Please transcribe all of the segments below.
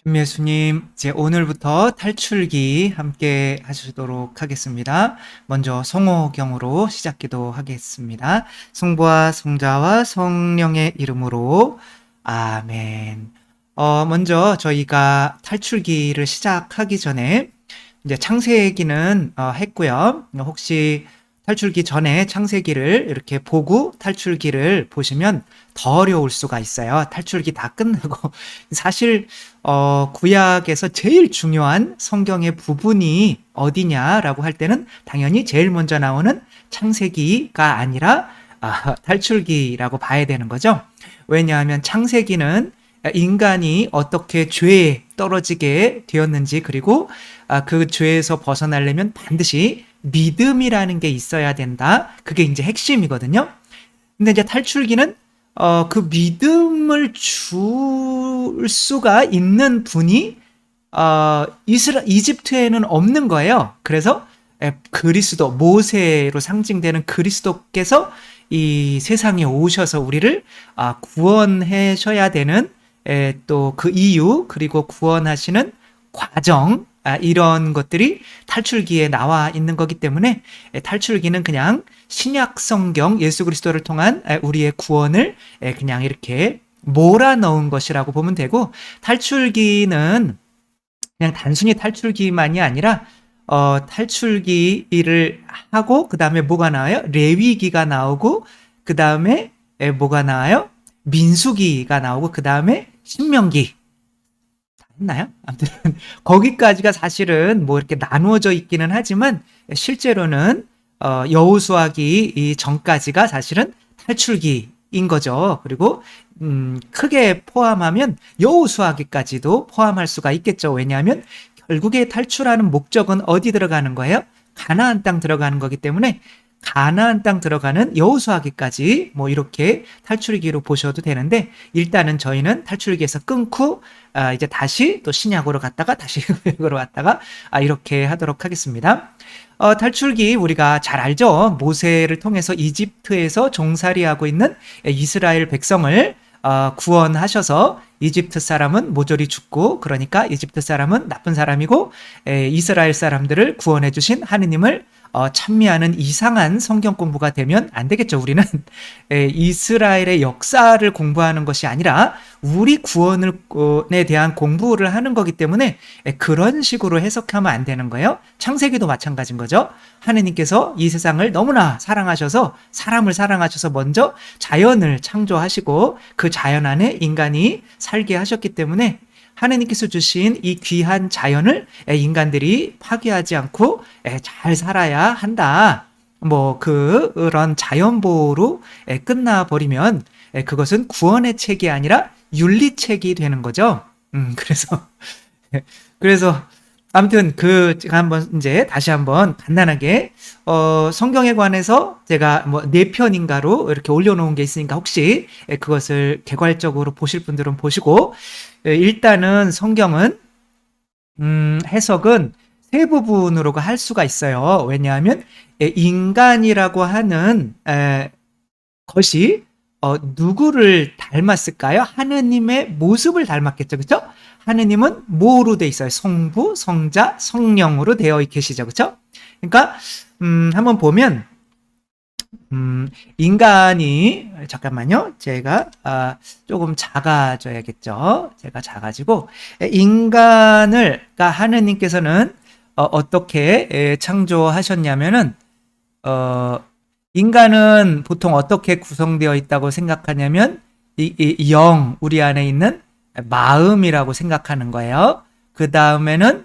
준 예수님, 이제 오늘부터 탈출기 함께 하시도록 하겠습니다. 먼저 성호경으로 시작기도 하겠습니다. 성부와 성자와 성령의 이름으로 아멘. 먼저 저희가 탈출기를 시작하기 전에 이제 창세기는 했고요. 혹시 탈출기 전에 창세기를 이렇게 보고 탈출기를 보시면 더 어려울 수가 있어요. 탈출기 다 끝나고 사실 구약에서 제일 중요한 성경의 부분이 어디냐라고 할 때는 당연히 제일 먼저 나오는 창세기가 아니라 탈출기라고 봐야 되는 거죠. 왜냐하면 창세기는 인간이 어떻게 죄에 떨어지게 되었는지, 그리고 그 죄에서 벗어나려면 반드시 믿음이라는 게 있어야 된다. 그게 이제 핵심이거든요. 근데 이제 탈출기는 그 믿음을 줄 수가 있는 분이 이집트에는 없는 거예요. 그래서 그리스도, 모세로 상징되는 그리스도께서 이 세상에 오셔서 우리를 구원하셔야 되는, 또 그 이유, 그리고 구원하시는 과정, 이런 것들이 탈출기에 나와 있는 거기 때문에 탈출기는 그냥 신약 성경 예수 그리스도를 통한 우리의 구원을 그냥 이렇게 몰아넣은 것이라고 보면 되고, 탈출기는 그냥 단순히 탈출기만이 아니라 탈출기를 하고 그 다음에 뭐가 나와요? 레위기가 나오고, 그 다음에 뭐가 나와요? 민수기가 나오고, 그 다음에 신명기. 다 했나요? 아무튼 거기까지가 사실은 뭐 이렇게 나누어져 있기는 하지만 실제로는 여호수아기 이 전까지가 사실은 탈출기인 거죠. 그리고 크게 포함하면 여호수아기까지도 포함할 수가 있겠죠. 왜냐하면 결국에 탈출하는 목적은 어디 들어가는 거예요? 가나안 땅 들어가는 거기 때문에 가나안 땅 들어가는 여호수아기까지 뭐 이렇게 탈출기로 보셔도 되는데, 일단은 저희는 탈출기에서 끊고 이제 다시 또 신약으로 갔다가 다시 구약으로 갔다가 이렇게 하도록 하겠습니다. 탈출기 우리가 잘 알죠. 모세를 통해서 이집트에서 종살이하고 있는 이스라엘 백성을 구원하셔서 이집트 사람은 모조리 죽고, 그러니까 이집트 사람은 나쁜 사람이고 이스라엘 사람들을 구원해 주신 하느님을 찬미하는 이상한 성경 공부가 되면 안 되겠죠. 우리는 이스라엘의 역사를 공부하는 것이 아니라 우리 구원에 대한 공부를 하는 거기 때문에 그런 식으로 해석하면 안 되는 거예요. 창세기도 마찬가지인 거죠. 하느님께서 이 세상을 너무나 사랑하셔서, 사람을 사랑하셔서 먼저 자연을 창조하시고 그 자연 안에 인간이 살게 하셨기 때문에 하느님께서 주신 이 귀한 자연을 인간들이 파괴하지 않고 잘 살아야 한다. 뭐 그런 자연보호로 끝나버리면 그것은 구원의 책이 아니라 윤리책이 되는 거죠. 그래서 그래서 아무튼 한번 이제 다시 한번 간단하게 성경에 관해서 제가 뭐 4편인가로 이렇게 올려놓은 게 있으니까 혹시 그것을 개괄적으로 보실 분들은 보시고, 일단은 성경은 해석은 세 부분으로 할 수가 있어요. 왜냐하면 인간이라고 하는 것이 누구를 닮았을까요? 하느님의 모습을 닮았겠죠, 그렇죠? 하느님은 뭐로 돼 있어요? 성부, 성자, 성령으로 되어 계시죠, 그렇죠? 그러니까 한번 보면 인간이, 잠깐만요, 제가 조금 작아져야겠죠. 제가 작아지고, 그러니까 하느님께서는 어떻게 창조하셨냐면은 인간은 보통 어떻게 구성되어 있다고 생각하냐면 우리 안에 있는 마음이라고 생각하는 거예요. 그 다음에는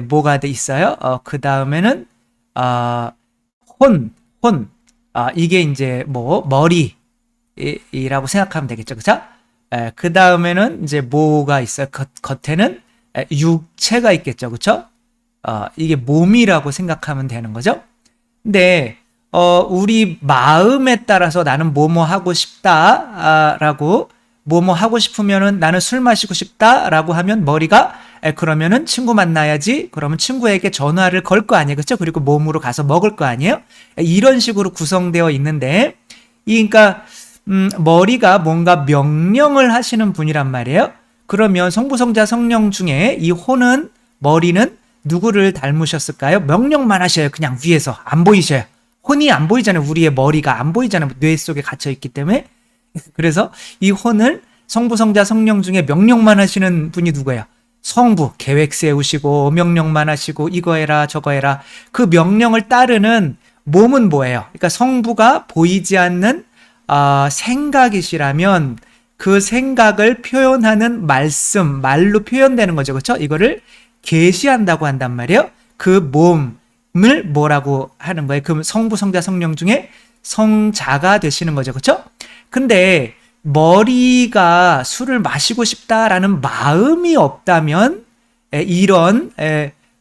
뭐가 돼 있어요? 그 다음에는 혼, 혼. 이게 이제 뭐 머리라고 생각하면 되겠죠, 그죠? 그 다음에는 이제 뭐가 있어요? 겉에는 육체가 있겠죠, 그죠? 이게 몸이라고 생각하면 되는 거죠. 근데 우리 마음에 따라서 나는 뭐뭐 하고 싶다라고, 뭐뭐 하고 싶으면은 나는 술 마시고 싶다라고 하면 머리가 그러면은 친구 만나야지, 그러면 친구에게 전화를 걸 거 아니에요, 그렇죠? 그리고 몸으로 가서 먹을 거 아니에요? 이런 식으로 구성되어 있는데, 그러니까 머리가 뭔가 명령을 하시는 분이란 말이에요. 그러면 성부, 성자, 성령 중에 이 혼은, 머리는 누구를 닮으셨을까요? 명령만 하셔요. 그냥 위에서. 안 보이셔요. 혼이 안 보이잖아요. 우리의 머리가 안 보이잖아요. 뇌 속에 갇혀 있기 때문에. 그래서 이 혼을 성부, 성자, 성령 중에 명령만 하시는 분이 누구예요? 성부, 계획 세우시고 명령만 하시고 이거 해라 저거 해라. 그 명령을 따르는 몸은 뭐예요? 그러니까 성부가 보이지 않는 생각이시라면 그 생각을 표현하는 말씀, 말로 표현되는 거죠. 그렇죠? 이거를 계시한다고 한단 말이에요. 그 몸을 뭐라고 하는 거예요? 그 성부, 성자, 성령 중에 성자가 되시는 거죠. 그렇죠? 근데 머리가 술을 마시고 싶다라는 마음이 없다면 이런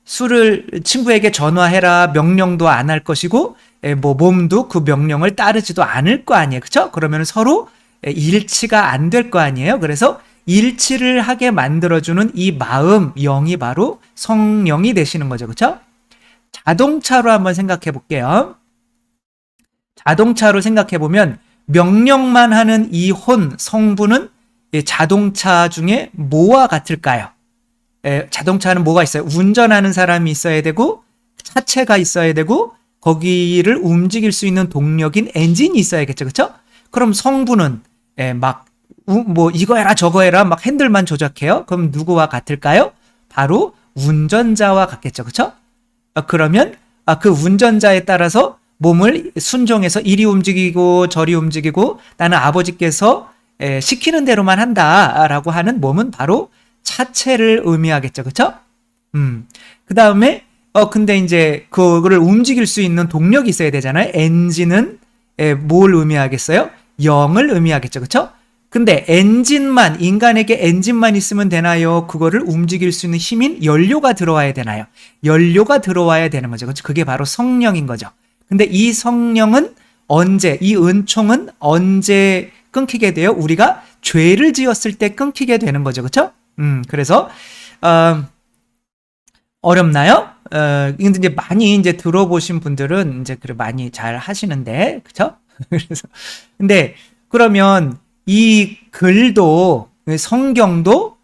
술을 친구에게 전화해라 명령도 안 할 것이고 뭐 몸도 그 명령을 따르지도 않을 거 아니에요. 그렇죠? 그러면 서로 일치가 안 될 거 아니에요. 그래서 일치를 하게 만들어주는 이 마음, 영이 바로 성령이 되시는 거죠. 그렇죠? 자동차로 한번 생각해 볼게요. 자동차로 생각해 보면 명령만 하는 이 혼, 성부는 자동차 중에 뭐와 같을까요? 자동차는 뭐가 있어요? 운전하는 사람이 있어야 되고 차체가 있어야 되고 거기를 움직일 수 있는 동력인 엔진이 있어야겠죠. 그렇죠? 그럼 성부는 막 뭐 이거 해라 저거 해라 막 핸들만 조작해요. 그럼 누구와 같을까요? 바로 운전자와 같겠죠. 그렇죠? 그러면 그 운전자에 따라서 몸을 순종해서 이리 움직이고 저리 움직이고 나는 아버지께서 시키는 대로만 한다라고 하는 몸은 바로 차체를 의미하겠죠. 그렇죠? 그 다음에 근데 이제 그거를 움직일 수 있는 동력이 있어야 되잖아요. 엔진은 뭘 의미하겠어요? 영을 의미하겠죠. 그렇죠? 근데 엔진만, 인간에게 엔진만 있으면 되나요? 그거를 움직일 수 있는 힘인 연료가 들어와야 되나요? 연료가 들어와야 되는 거죠. 그렇죠? 그게 바로 성령인 거죠. 근데 이 성령은 언제, 이 은총은 언제 끊기게 돼요? 우리가 죄를 지었을 때 끊기게 되는 거죠. 그렇죠? 그래서 어렵나요? 근데 이제 많이 이제 들어보신 분들은 이제 그래 많이 잘 하시는데, 그렇죠? 그래서 근데 그러면 이 글도 성경도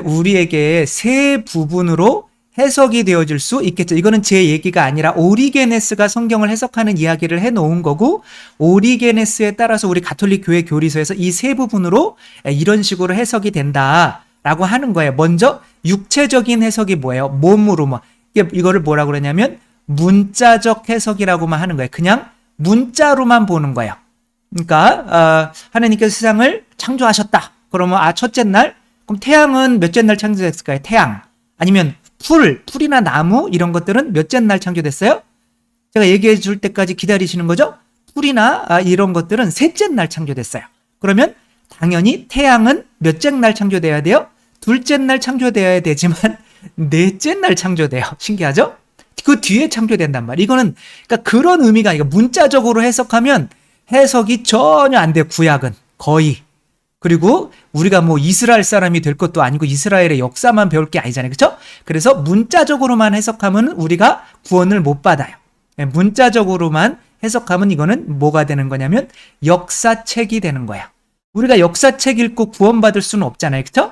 우리에게 세 부분으로 해석이 되어질 수 있겠죠. 이거는 제 얘기가 아니라 오리게네스가 성경을 해석하는 이야기를 해놓은 거고 오리게네스에 따라서 우리 가톨릭 교회 교리서에서 이 세 부분으로 이런 식으로 해석이 된다라고 하는 거예요. 먼저 육체적인 해석이 뭐예요? 몸으로 뭐 이거를 뭐라고 그러냐면 문자적 해석이라고만 하는 거예요. 그냥 문자로만 보는 거예요. 그러니까 하나님께서 세상을 창조하셨다. 그러면 첫째 날 그럼 태양은 몇째 날 창조됐을까요? 태양 아니면 풀이나 나무 이런 것들은 몇째 날 창조됐어요? 제가 얘기해 줄 때까지 기다리시는 거죠? 풀이나 이런 것들은 셋째 날 창조됐어요. 그러면 당연히 태양은 몇째 날 창조돼야 돼요? 둘째 날 창조돼야 되지만 넷째 날 창조돼요. 신기하죠? 그 뒤에 창조된단 말이에요. 이거는 그러니까 그런 의미가 아니고 문자적으로 해석하면 해석이 전혀 안 돼요. 구약은 거의. 그리고 우리가 뭐 이스라엘 사람이 될 것도 아니고 이스라엘의 역사만 배울 게 아니잖아요. 그렇죠? 그래서 문자적으로만 해석하면 우리가 구원을 못 받아요. 문자적으로만 해석하면 이거는 뭐가 되는 거냐면 역사책이 되는 거야. 우리가 역사책 읽고 구원받을 수는 없잖아요. 그렇죠?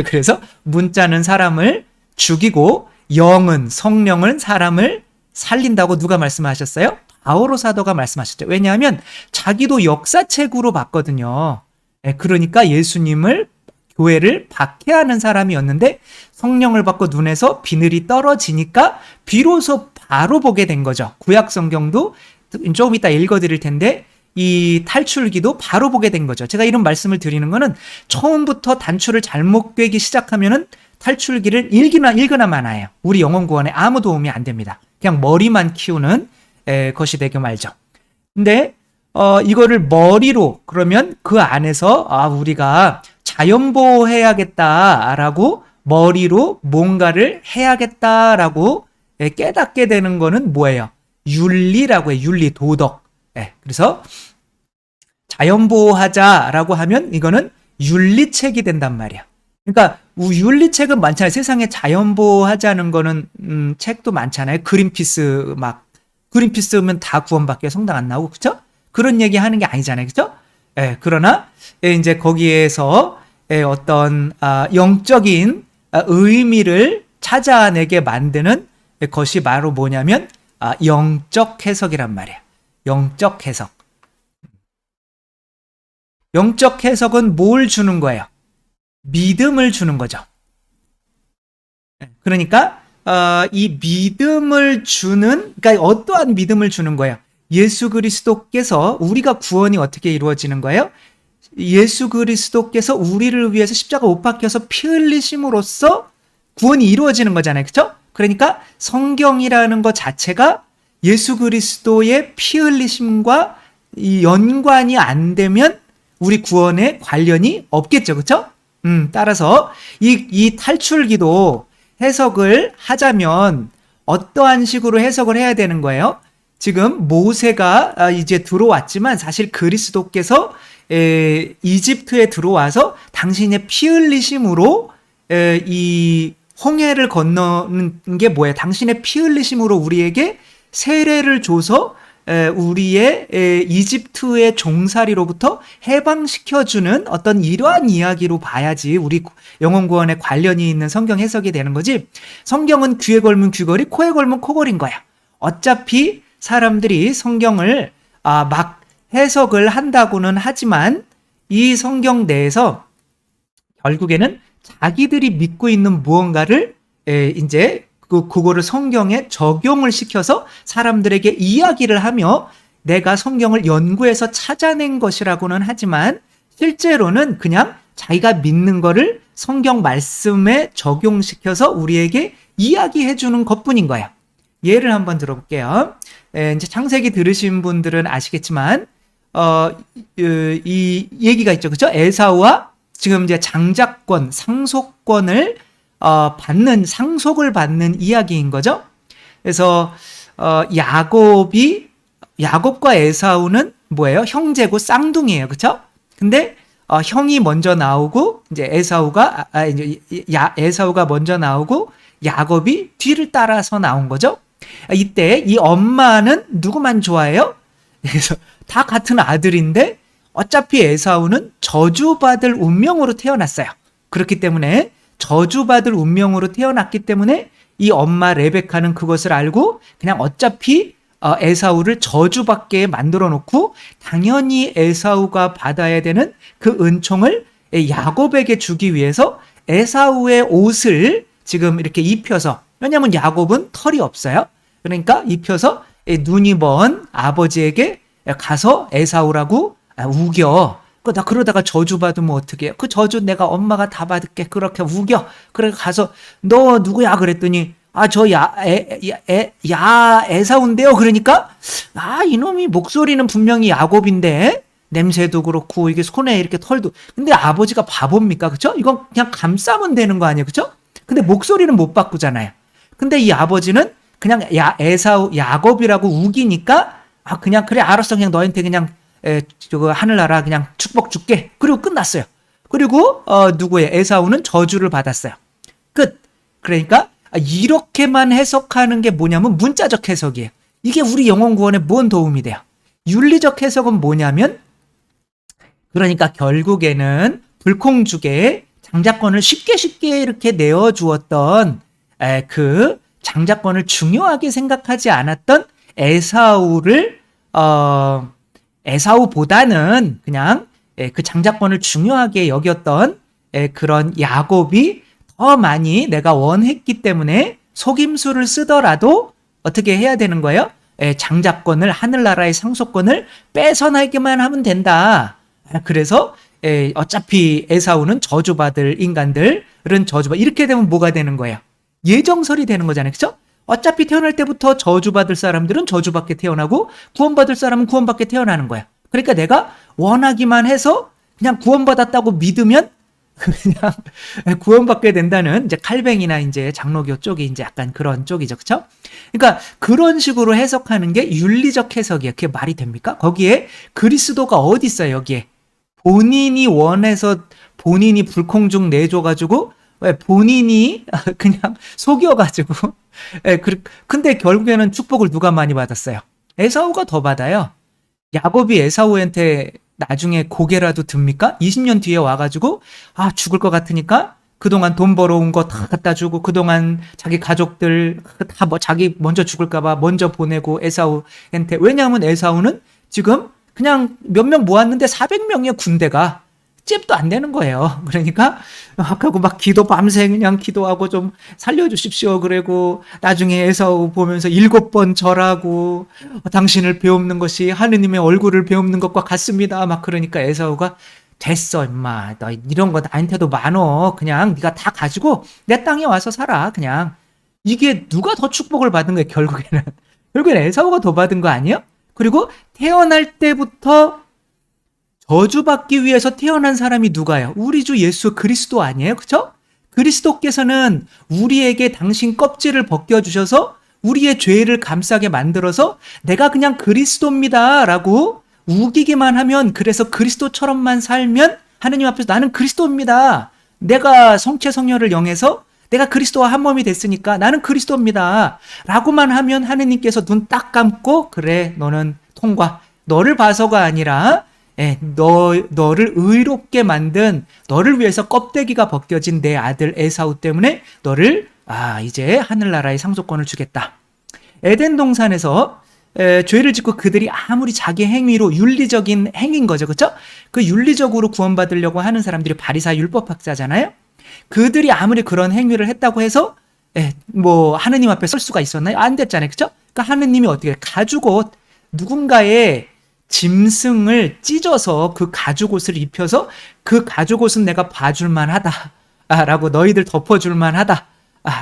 그래서 문자는 사람을 죽이고 영은 성령은 사람을 살린다고 누가 말씀하셨어요? 바오로 사도가 말씀하셨죠. 왜냐하면 자기도 역사책으로 봤거든요. 그러니까 예수님을 교회를 박해하는 사람이었는데 성령을 받고 눈에서 비늘이 떨어지니까 비로소 바로 보게 된 거죠. 구약 성경도 조금 이따 읽어드릴 텐데 이 탈출기도 바로 보게 된 거죠. 제가 이런 말씀을 드리는 거는 처음부터 단추를 잘못 꿰기 시작하면은 탈출기를 읽거나 마나요. 우리 영혼 구원에 아무 도움이 안 됩니다. 그냥 머리만 키우는 것이 되게 말죠. 근데 이거를 머리로 그러면 그 안에서 우리가 자연보호해야겠다라고 머리로 뭔가를 해야겠다라고 깨닫게 되는 거는 뭐예요? 윤리라고 해요. 윤리, 도덕. 그래서 자연보호하자라고 하면 이거는 윤리책이 된단 말이야. 그러니까 윤리책은 많잖아요. 세상에 자연보호하자는 거는 책도 많잖아요. 그린피스면 다 구원받게 성당 안 나오고 그렇죠? 그런 얘기 하는 게 아니잖아요. 그렇죠? 그러나 이제 거기에서 어떤 영적인 의미를 찾아내게 만드는 것이 바로 뭐냐면 영적 해석이란 말이에요. 영적 해석. 영적 해석은 뭘 주는 거예요? 믿음을 주는 거죠. 그러니까 이 믿음을 주는, 그러니까 어떠한 믿음을 주는 거예요? 예수 그리스도께서, 우리가 구원이 어떻게 이루어지는 거예요? 예수 그리스도께서 우리를 위해서 십자가 못 박혀서 피 흘리심으로써 구원이 이루어지는 거잖아요. 그렇죠? 그러니까 성경이라는 것 자체가 예수 그리스도의 피 흘리심과 이 연관이 안 되면 우리 구원에 관련이 없겠죠. 그렇죠? 따라서 이 탈출기도 해석을 하자면 어떠한 식으로 해석을 해야 되는 거예요? 지금 모세가 이제 들어왔지만 사실 그리스도께서 이집트에 들어와서 당신의 피 흘리심으로 이 홍해를 건너는 게 뭐예요? 당신의 피 흘리심으로 우리에게 세례를 줘서 우리의 이집트의 종살이로부터 해방시켜주는 어떤 이러한 이야기로 봐야지 우리 영혼구원에 관련이 있는 성경 해석이 되는 거지. 성경은 귀에 걸면 귀걸이, 코에 걸면 코걸이인 거야. 어차피 사람들이 성경을 막 해석을 한다고는 하지만 이 성경 내에서 결국에는 자기들이 믿고 있는 무언가를 이제 그거를 성경에 적용을 시켜서 사람들에게 이야기를 하며 내가 성경을 연구해서 찾아낸 것이라고는 하지만 실제로는 그냥 자기가 믿는 거를 성경 말씀에 적용시켜서 우리에게 이야기해 주는 것뿐인 거예요. 예를 한번 들어볼게요. 이제 창세기 들으신 분들은 아시겠지만 이 얘기가 있죠. 그렇죠? 에사우와 지금 이제 장자권, 상속권을 상속을 받는 이야기인 거죠. 그래서 야곱과 에사우는 뭐예요? 형제고 쌍둥이에요. 그렇죠? 근데 형이 먼저 나오고 이제 에사우가 먼저 나오고 야곱이 뒤를 따라서 나온 거죠. 이때 이 엄마는 누구만 좋아해요? 그래서 다 같은 아들인데 어차피 에사우는 저주받을 운명으로 태어났어요. 그렇기 때문에 저주받을 운명으로 태어났기 때문에 이 엄마 레베카는 그것을 알고 그냥 어차피 에사우를 저주받게 만들어 놓고 당연히 에사우가 받아야 되는 그 은총을 야곱에게 주기 위해서 에사우의 옷을 지금 이렇게 입혀서, 왜냐하면 야곱은 털이 없어요. 그러니까 입혀서 눈이 먼 아버지에게 가서 에사우라고 우겨. 나 그러다가 저주 받으면 어떻게 해요? 그 저주 내가 엄마가 다 받을게. 그렇게 우겨. 그래 가서 너 누구야? 그랬더니 저 에사우인데요. 그러니까 이놈이 목소리는 분명히 야곱인데 냄새도 그렇고 이게 손에 이렇게 털도. 근데 아버지가 바보입니까? 그렇죠? 이건 그냥 감싸면 되는 거 아니에요? 그렇죠? 근데 목소리는 못 바꾸잖아요. 근데 이 아버지는 그냥 야곱이라고 우기니까 그냥 그래 알았어. 그냥 너한테 그냥 저거 하늘나라 그냥 축복 줄게. 그리고 끝났어요. 그리고 누구의 에사우는 저주를 받았어요. 끝. 그러니까 이렇게만 해석하는 게 뭐냐면 문자적 해석이에요. 이게 우리 영혼 구원에 뭔 도움이 돼요? 윤리적 해석은 뭐냐면, 그러니까 결국에는 불콩죽에 장자권을 쉽게 이렇게 내어주었던 그 장자권을 중요하게 생각하지 않았던 에사우보다는 그냥 그 장자권을 중요하게 여겼던 그런 야곱이 더 많이 내가 원했기 때문에 속임수를 쓰더라도 어떻게 해야 되는 거예요? 장자권을, 하늘나라의 상속권을 뺏어나기만 하면 된다. 그래서 어차피 에사우는 저주받을 인간들은 이렇게 되면 뭐가 되는 거예요? 예정설이 되는 거잖아요. 그렇죠? 어차피 태어날 때부터 저주받을 사람들은 저주받게 태어나고 구원받을 사람은 구원받게 태어나는 거야. 그러니까 내가 원하기만 해서 그냥 구원받았다고 믿으면 그냥 구원받게 된다는 이제 칼뱅이나 이제 장로교 쪽이 이제 약간 그런 쪽이죠. 그렇죠? 그러니까 그런 식으로 해석하는 게 윤리적 해석이에요. 그게 말이 됩니까? 거기에 그리스도가 어디 있어요, 여기에? 본인이 원해서 본인이 불콩죽 내줘가지고 본인이 그냥 속여가지고 근데 결국에는 축복을 누가 많이 받았어요? 에사우가 더 받아요. 야곱이 에사우한테 나중에 고개라도 듭니까? 20년 뒤에 와가지고 죽을 것 같으니까 그동안 돈 벌어온 거 다 갖다 주고 그동안 자기 가족들 다 자기 먼저 죽을까 봐 먼저 보내고 에사우한테. 왜냐하면 에사우는 지금 그냥 몇 명 모았는데 400명의 군대가 잽도 안 되는 거예요. 그러니까 하고 막 기도 밤새 그냥 기도하고 좀 살려주십시오. 그리고 나중에 에사우 보면서 7번 절하고 당신을 배웁는 것이 하느님의 얼굴을 배웁는 것과 같습니다. 막 그러니까 에사우가 됐어 임마, 너 이런 거 나한테도 많어. 그냥 네가 다 가지고 내 땅에 와서 살아. 그냥 이게 누가 더 축복을 받은 거예요? 결국엔 에사우가 더 받은 거 아니에요? 그리고 태어날 때부터 저주받기 위해서 태어난 사람이 누가요? 우리 주 예수 그리스도 아니에요? 그쵸? 그리스도께서는 우리에게 당신 껍질을 벗겨주셔서 우리의 죄를 감싸게 만들어서 내가 그냥 그리스도입니다 라고 우기기만 하면, 그래서 그리스도처럼만 살면 하느님 앞에서 나는 그리스도입니다. 내가 성체 성녀를 영해서 내가 그리스도와 한 몸이 됐으니까 나는 그리스도입니다 라고만 하면 하느님께서 눈 딱 감고 그래 너는 통과. 너를 봐서가 아니라 너를 의롭게 만든, 너를 위해서 껍데기가 벗겨진 내 아들 에사우 때문에 너를 이제 하늘나라의 상속권을 주겠다. 에덴 동산에서 죄를 짓고 그들이 아무리 자기 행위로, 윤리적인 행위인 거죠, 그렇죠? 그 윤리적으로 구원받으려고 하는 사람들이 바리사 율법학자잖아요. 그들이 아무리 그런 행위를 했다고 해서 뭐 하느님 앞에 설 수가 있었나요? 안 됐잖아요, 그렇죠? 그러니까 하느님이 어떻게 가죽옷, 누군가의 짐승을 찢어서 그 가죽옷을 입혀서 그 가죽옷은 내가 봐줄만 하다 라고, 너희들 덮어줄만 하다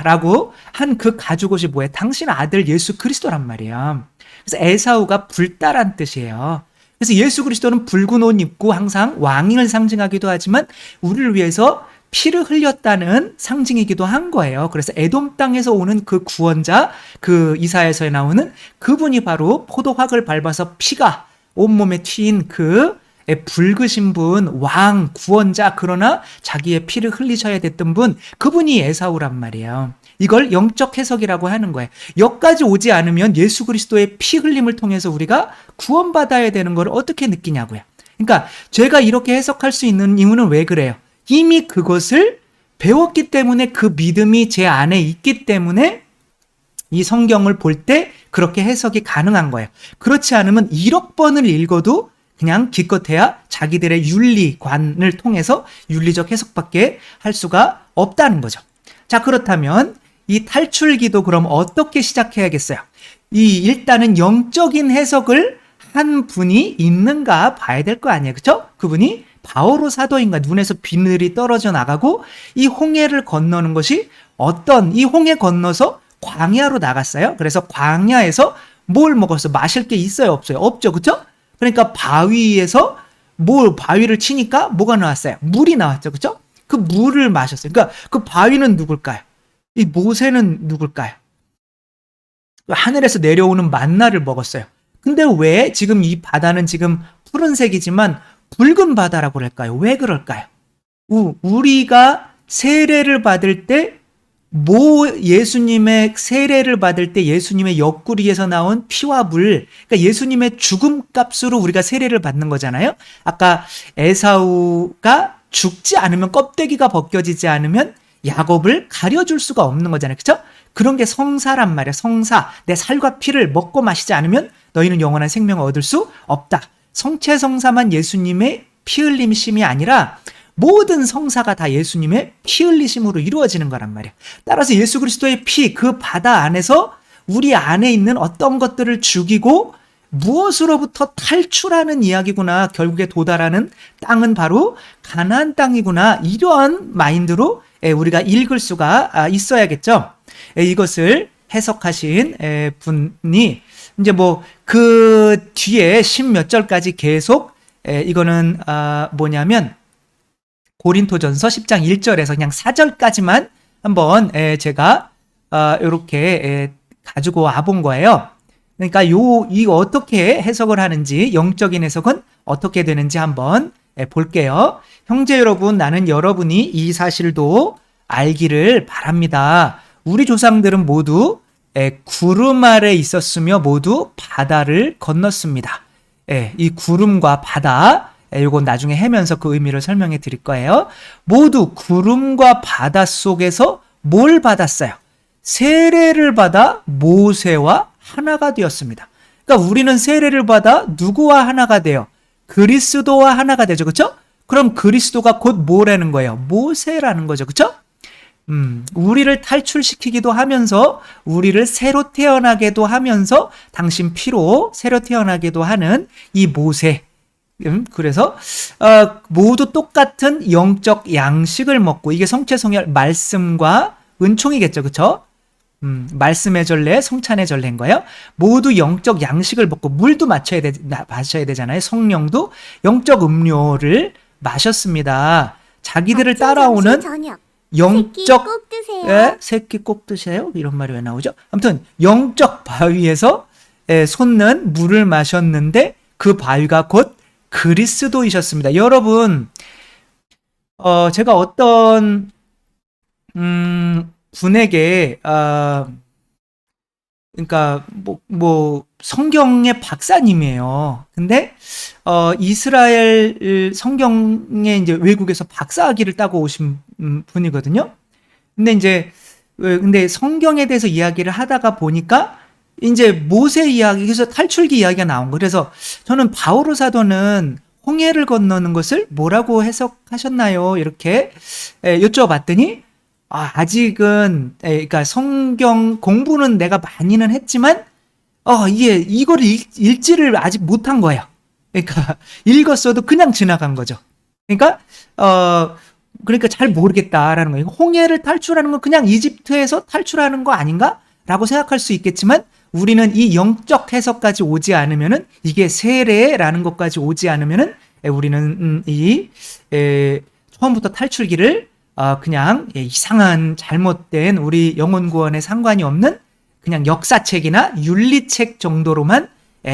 라고 한 그 가죽옷이 뭐예요? 당신 아들 예수 그리스도란 말이에요. 그래서 에사우가 불달한 뜻이에요. 그래서 예수 그리스도는 붉은 옷 입고 항상 왕을 상징하기도 하지만 우리를 위해서 피를 흘렸다는 상징이기도 한 거예요. 그래서 에돔 땅에서 오는 그 구원자, 그 이사야서에 나오는 그분이 바로 포도확을 밟아서 피가 온몸에 튀인 그 붉으신 분, 왕, 구원자, 그러나 자기의 피를 흘리셔야 됐던 분, 그분이 에사우란 말이에요. 이걸 영적 해석이라고 하는 거예요. 여기까지 오지 않으면 예수 그리스도의 피 흘림을 통해서 우리가 구원받아야 되는 걸 어떻게 느끼냐고요. 그러니까 제가 이렇게 해석할 수 있는 이유는 왜 그래요? 이미 그것을 배웠기 때문에, 그 믿음이 제 안에 있기 때문에 이 성경을 볼 때 그렇게 해석이 가능한 거예요. 그렇지 않으면 1억 번을 읽어도 그냥 기껏해야 자기들의 윤리관을 통해서 윤리적 해석밖에 할 수가 없다는 거죠. 자, 그렇다면 이 탈출기도 그럼 어떻게 시작해야겠어요? 일단은 영적인 해석을 한 분이 있는가 봐야 될 거 아니에요, 그렇죠? 그분이 바오로 사도인가. 눈에서 비늘이 떨어져 나가고 이 홍해를 건너는 것이 이 홍해 건너서 광야로 나갔어요. 그래서 광야에서 뭘 먹었어? 마실 게 있어요, 없어요? 없죠, 그렇죠? 그러니까 바위에서 바위를 치니까 뭐가 나왔어요? 물이 나왔죠, 그렇죠? 그 물을 마셨어요. 그러니까 그 바위는 누굴까요? 이 모세는 누굴까요? 하늘에서 내려오는 만나를 먹었어요. 근데 왜 지금 이 바다는 지금 푸른색이지만 붉은 바다라고 그럴까요? 왜 그럴까요? 우리가 세례를 받을 때 예수님의 세례를 받을 때 예수님의 옆구리에서 나온 피와 물, 그러니까 예수님의 죽음값으로 우리가 세례를 받는 거잖아요. 아까 에사우가 죽지 않으면, 껍데기가 벗겨지지 않으면 야곱을 가려줄 수가 없는 거잖아요, 그렇죠? 그런 게 성사란 말이야. 성사, 내 살과 피를 먹고 마시지 않으면 너희는 영원한 생명을 얻을 수 없다. 성체 성사만 예수님의 피 흘림심이 아니라 모든 성사가 다 예수님의 피 흘리심으로 이루어지는 거란 말이에요. 따라서 예수 그리스도의 피, 그 바다 안에서 우리 안에 있는 어떤 것들을 죽이고 무엇으로부터 탈출하는 이야기구나. 결국에 도달하는 땅은 바로 가나안 땅이구나. 이러한 마인드로 우리가 읽을 수가 있어야겠죠. 이것을 해석하신 분이 이제 그 뒤에 10몇 절까지 계속 이거는 뭐냐면 고린토전서 10장 1절에서 그냥 4절까지만 한번 제가 이렇게 가지고 와본 거예요. 그러니까 이거 어떻게 해석을 하는지, 영적인 해석은 어떻게 되는지 한번 볼게요. 형제 여러분, 나는 여러분이 이 사실도 알기를 바랍니다. 우리 조상들은 모두 구름 아래 있었으며 모두 바다를 건넜습니다. 이 구름과 바다, 이건 나중에 해면서 그 의미를 설명해 드릴 거예요. 모두 구름과 바다 속에서 뭘 받았어요? 세례를 받아 모세와 하나가 되었습니다. 그러니까 우리는 세례를 받아 누구와 하나가 돼요? 그리스도와 하나가 되죠. 그렇죠? 그럼 그리스도가 곧 뭐라는 거예요? 모세라는 거죠. 그렇죠? 우리를 탈출시키기도 하면서 우리를 새로 태어나게도 하면서 당신 피로 새로 태어나게도 하는 이 모세. 그래서 모두 똑같은 영적 양식을 먹고, 이게 성체성혈 말씀과 은총이겠죠. 그렇죠? 말씀의 전례, 성찬의 전례인 거예요. 모두 영적 양식을 먹고 물도 마셔야 되잖아요. 성령도 영적 음료를 마셨습니다. 자기들을 따라오는 영적 새끼 꼭 드세요? 이런 말이 왜 나오죠? 아무튼 영적 바위에서 솟는 물을 마셨는데 그 바위가 곧 그리스도이셨습니다. 여러분, 제가 어떤 분에게 그러니까 뭐 성경의 박사님이에요. 근데 이스라엘 성경에 이제 외국에서 박사학위를 따고 오신 분이거든요. 근데 성경에 대해서 이야기를 하다가 보니까 이제 모세 이야기, 그래서 탈출기 이야기가 나온 거예요. 그래서 저는 바오로 사도는 홍해를 건너는 것을 뭐라고 해석하셨나요? 이렇게 여쭤봤더니 아직은, 그러니까 성경 공부는 내가 많이는 했지만, 이거를 읽지를 아직 못한 거예요. 그러니까, 읽었어도 그냥 지나간 거죠. 그러니까 잘 모르겠다라는 거예요. 홍해를 탈출하는 건 그냥 이집트에서 탈출하는 거 아닌가? 라고 생각할 수 있겠지만, 우리는 이 영적 해석까지 오지 않으면은, 이게 세례라는 것까지 오지 않으면은, 우리는 처음부터 탈출기를 그냥 이상한 잘못된 우리 영혼 구원에 상관이 없는 그냥 역사책이나 윤리책 정도로만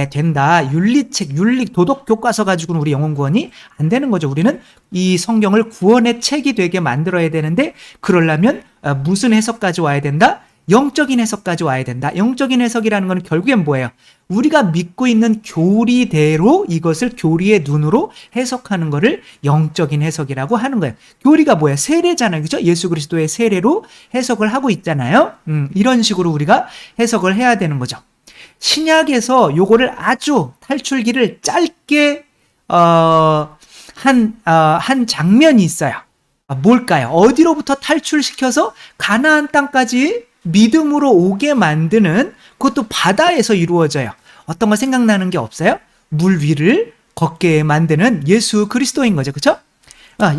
된다. 윤리 도덕 교과서 가지고는 우리 영혼 구원이 안 되는 거죠. 우리는 이 성경을 구원의 책이 되게 만들어야 되는데, 그러려면 무슨 해석까지 와야 된다? 영적인 해석까지 와야 된다. 영적인 해석이라는 건 결국엔 뭐예요? 우리가 믿고 있는 교리대로 이것을 교리의 눈으로 해석하는 거를 영적인 해석이라고 하는 거예요. 교리가 뭐예요? 세례잖아요. 그죠? 예수 그리스도의 세례로 해석을 하고 있잖아요. 이런 식으로 우리가 해석을 해야 되는 거죠. 신약에서 요거를 아주 탈출기를 짧게 한 장면이 있어요. 뭘까요? 어디로부터 탈출시켜서 가나안 땅까지 믿음으로 오게 만드는, 그것도 바다에서 이루어져요. 어떤 거 생각나는 게 없어요? 물 위를 걷게 만드는 예수 그리스도인 거죠. 그렇죠?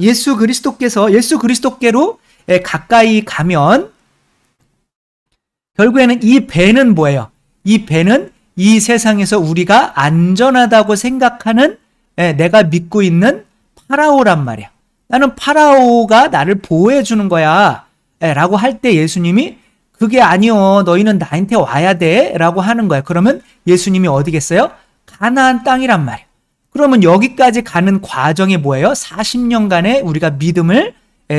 예수 그리스도께로 가까이 가면 결국에는 이 배는 뭐예요? 이 배는 이 세상에서 우리가 안전하다고 생각하는 내가 믿고 있는 파라오란 말이야. 나는 파라오가 나를 보호해 주는 거야 라고 할 때 예수님이 그게 아니요, 너희는 나한테 와야 돼 라고 하는 거야. 그러면 예수님이 어디겠어요? 가나안 땅이란 말이야. 그러면 여기까지 가는 과정이 뭐예요? 40년간의 우리가 믿음을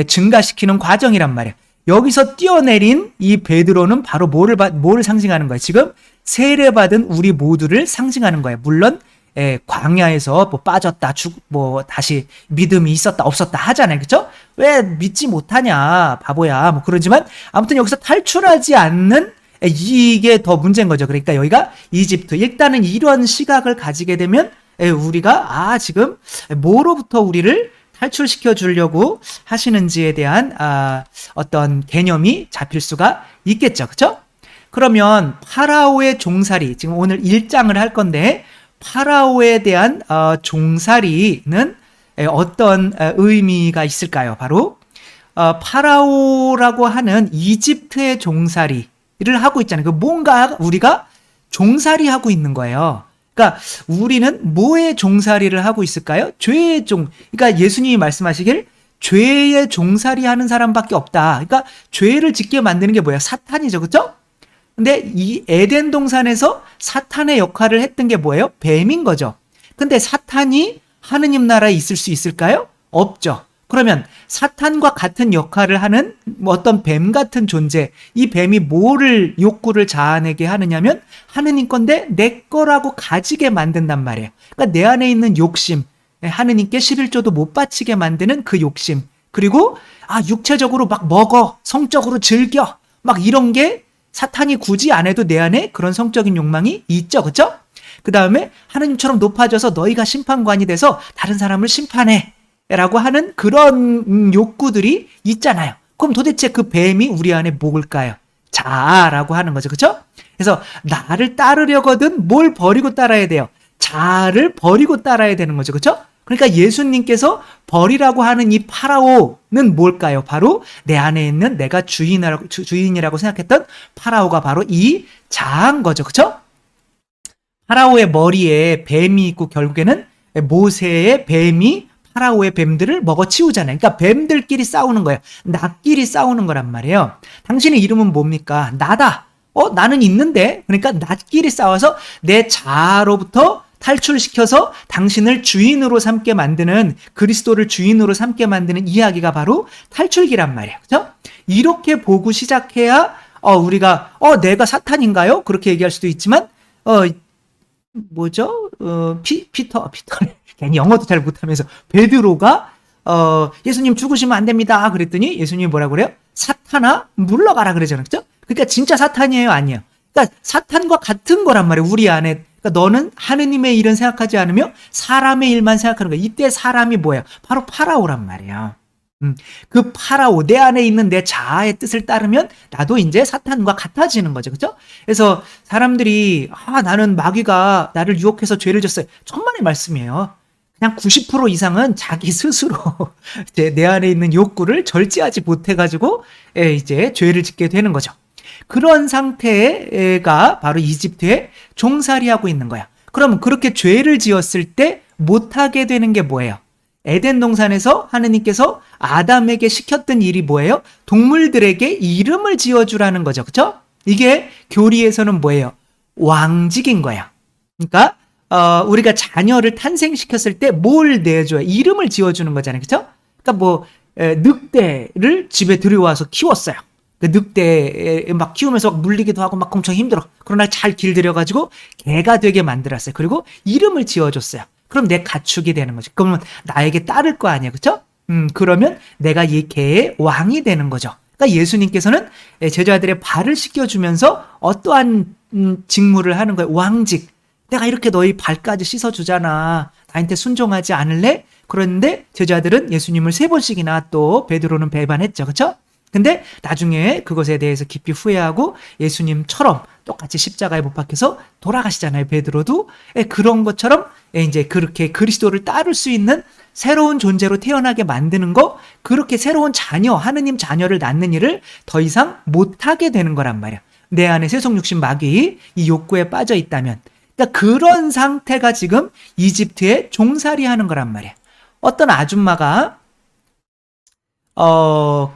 증가시키는 과정이란 말이야. 여기서 뛰어내린 이 베드로는 바로 뭐를 상징하는 거야? 지금 세례받은 우리 모두를 상징하는 거예요. 물론 광야에서 빠졌다, 다시 믿음이 있었다, 없었다 하잖아요. 그쵸? 왜 믿지 못하냐, 바보야. 그러지만, 아무튼 여기서 탈출하지 않는, 이게 더 문제인 거죠. 그러니까 여기가 이집트. 일단은 이런 시각을 가지게 되면, 우리가, 지금, 뭐로부터 우리를 탈출시켜 주려고 하시는지에 대한, 어떤 개념이 잡힐 수가 있겠죠. 그쵸? 그러면, 파라오의 종살이, 지금 오늘 1장을 할 건데, 파라오에 대한 종살이는 어떤 의미가 있을까요? 바로 파라오라고 하는 이집트의 종살이를 하고 있잖아요. 뭔가 우리가 종살이하고 있는 거예요. 그러니까 우리는 뭐의 종살이를 하고 있을까요? 죄의 그러니까 예수님이 말씀하시길 죄의 종살이 하는 사람밖에 없다. 그러니까 죄를 짓게 만드는 게 뭐예요? 사탄이죠. 그렇죠? 근데 이 에덴 동산에서 사탄의 역할을 했던 게 뭐예요? 뱀인 거죠. 근데 사탄이 하느님 나라에 있을 수 있을까요? 없죠. 그러면 사탄과 같은 역할을 하는 어떤 뱀 같은 존재, 이 뱀이 뭐를 욕구를 자아내게 하느냐면 하느님 건데 내 거라고 가지게 만든단 말이에요. 그러니까 내 안에 있는 욕심, 하느님께 11조도 못 바치게 만드는 그 욕심. 그리고 육체적으로 막 먹어, 성적으로 즐겨, 막 이런 게 사탄이 굳이 안 해도 내 안에 그런 성적인 욕망이 있죠. 그렇죠? 그 다음에 하느님처럼 높아져서 너희가 심판관이 돼서 다른 사람을 심판해 라고 하는 그런 욕구들이 있잖아요. 그럼 도대체 그 뱀이 우리 안에 뭘까요? 자아라고 하는 거죠. 그렇죠? 그래서 나를 따르려거든 뭘 버리고 따라야 돼요? 자아를 버리고 따라야 되는 거죠. 그렇죠? 그러니까 예수님께서 버리라고 하는 이 파라오는 뭘까요? 바로 내 안에 있는 내가 주인이라고 생각했던 파라오가 바로 이 자아인 거죠. 그렇죠? 파라오의 머리에 뱀이 있고 결국에는 모세의 뱀이 파라오의 뱀들을 먹어치우잖아요. 그러니까 뱀들끼리 싸우는 거예요. 나끼리 싸우는 거란 말이에요. 당신의 이름은 뭡니까? 나다. 나는 있는데. 그러니까 나끼리 싸워서 내 자아로부터 탈출시켜서 당신을 주인으로 삼게 만드는, 그리스도를 주인으로 삼게 만드는 이야기가 바로 탈출기란 말이에요. 그렇죠? 이렇게 보고 시작해야 우리가 내가 사탄인가요? 그렇게 얘기할 수도 있지만 피터 괜히 영어도 잘 못하면서 베드로가 예수님 죽으시면 안 됩니다. 그랬더니 예수님이 뭐라 그래요? 사탄아 물러가라 그러잖아요. 그렇죠? 그러니까 진짜 사탄이에요, 아니에요? 그러니까 사탄과 같은 거란 말이에요. 우리 안에. 그러니까 너는 하느님의 일은 생각하지 않으며 사람의 일만 생각하는 거야. 이때 사람이 뭐예요? 바로 파라오란 말이에요. 그 파라오, 내 안에 있는 내 자아의 뜻을 따르면 나도 이제 사탄과 같아지는 거죠. 그죠? 그래서 사람들이 나는 마귀가 나를 유혹해서 죄를 졌어요. 천만의 말씀이에요. 그냥 90% 이상은 자기 스스로 내 안에 있는 욕구를 절제하지 못해가지고 이제 죄를 짓게 되는 거죠. 그런 상태가 바로 이집트에 종살이하고 있는 거야. 그럼 그렇게 죄를 지었을 때 못하게 되는 게 뭐예요? 에덴 동산에서 하느님께서 아담에게 시켰던 일이 뭐예요? 동물들에게 이름을 지어주라는 거죠. 그렇죠? 이게 교리에서는 뭐예요? 왕직인 거야. 그러니까 우리가 자녀를 탄생시켰을 때 뭘 내줘요? 이름을 지어주는 거잖아요. 그렇죠? 그러니까 늑대를 집에 들여와서 키웠어요. 그 늑대 막 키우면서 막 물리기도 하고 막 엄청 힘들어. 그러나 잘 길들여가지고 개가 되게 만들었어요. 그리고 이름을 지어줬어요. 그럼 내 가축이 되는 거죠. 그러면 나에게 따를 거 아니에요. 그렇죠? 그러면 내가 이 개의 왕이 되는 거죠. 그러니까 예수님께서는 제자들의 발을 씻겨주면서 어떠한 직무를 하는 거예요? 왕직. 내가 이렇게 너희 발까지 씻어주잖아. 나한테 순종하지 않을래? 그런데 제자들은 예수님을 3번씩이나 또 베드로는 배반했죠. 그렇죠? 근데 나중에 그것에 대해서 깊이 후회하고 예수님처럼 똑같이 십자가에 못 박혀서 돌아가시잖아요. 베드로도. 그런 것처럼 이제 그렇게 그리스도를 따를 수 있는 새로운 존재로 태어나게 만드는 거, 그렇게 새로운 자녀, 하느님 자녀를 낳는 일을 더 이상 못하게 되는 거란 말이야. 내 안에 세속육신 마귀 이 욕구에 빠져 있다면. 그러니까 그런 상태가 지금 이집트에 종살이 하는 거란 말이야. 어떤 아줌마가